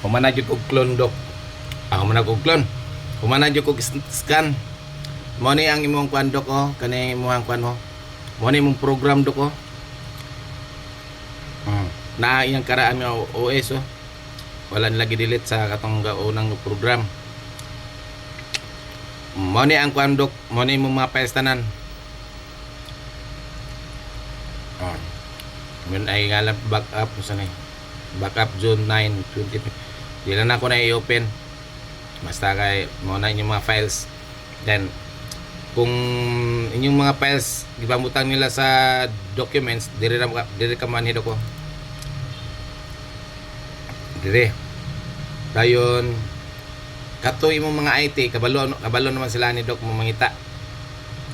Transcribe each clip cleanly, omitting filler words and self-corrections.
Humana jud kog clone dok. Humana kog clone. Humana jud kog scan. Mo ni ang imong kuan dok oh, kani imong kuan mo. Mo ni imong program dok oh. Na iyang karaan nga OS oh. Wala nilagi delete sa katong unang program. Mo ni ang kuan dok, mo ni imong mga files tanan. Mun ay ngalan backup sa ni. Backup June 9, 20. Di na ako na i-open. Basta kay mo na inyong mga files. Then kung inyong mga files gibamutang nila sa documents, dire ka manhid ako. Dire. Dayon kato imong mga IT kabalo naman sila ni Doc mo mangita.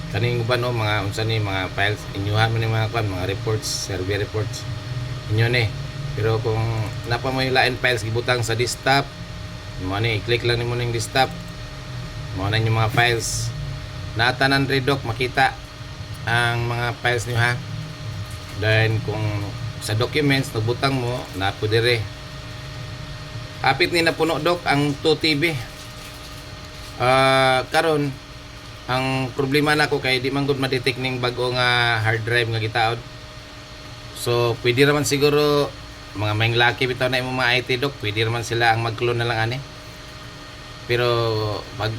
Kaning uban no mga unsa ni mga files inyuhan mo ni mga kwan, mga reports, survey reports. Inyo ni. Pero kung napa mo yung lain files gibutang sa desktop, mo ni i-click lang nimo ning desktop. Mo na yung mga files. Natanan ri Doc makita ang mga files niyo ha. Then kung sa documents nagbutang mo na po dire. Apit ni napuno Doc ang 2TB. Karon ang problema nako kay di man gud ma-detect ning bag-o nga hard drive nga gitaod. So pwede raman siguro mga may lucky bitaw na imong mga IT Doc, pwede raman sila ang mag-clone na lang ani. Pero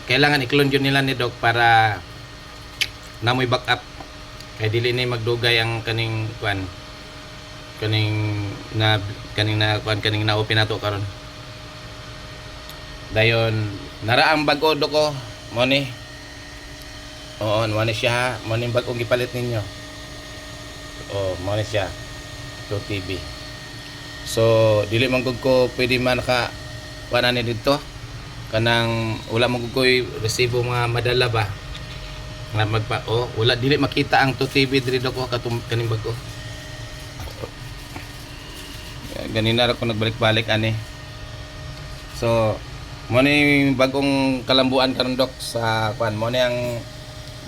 kailangan i-clone yun nila ni Doc para na mo'y backup. Kay dili ni magdugay ang kaning kuan. Kaning na open nato karon. Dayon nara ang bag-o Doc ko mo ni. Oo, mo ni siya, mo ni bag-ong gipalit ninyo. Oh, mo ni siya 2TB. So dili man gud ko pwede man naka kuan ani dito. Kanang wala mo gud koy resibo mga madala ba. Nga magpa wala dili makita ang 2TB diri Doc ko kaning bag-o. Ganina ra ko nagbalik-balik ani. So mo ni bagong kalambuan karon Doc sa kuan mo ni ang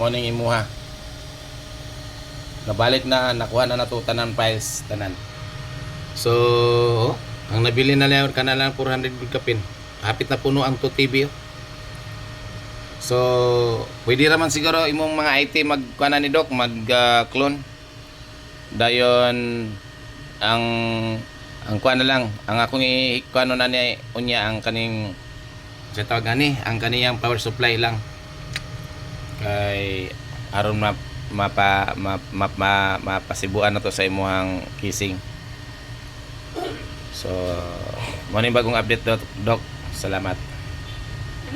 morning imuha. Nabalik na nakuha na nato tanan files tanan. So ang nabili na lang kana lang 400 kapin. Hapit na puno ang 2TB. So pwede raman siguro imong mga IT magkuha ni Doc mag-clone. Dayon ang kuha na lang ang akong ikuano na ni unya ang kaning sa tawag ani ang kaniyang power supply lang kay aron mapasibuan na to sa imuhang casing. So mo ni bagong update Doc. Salamat.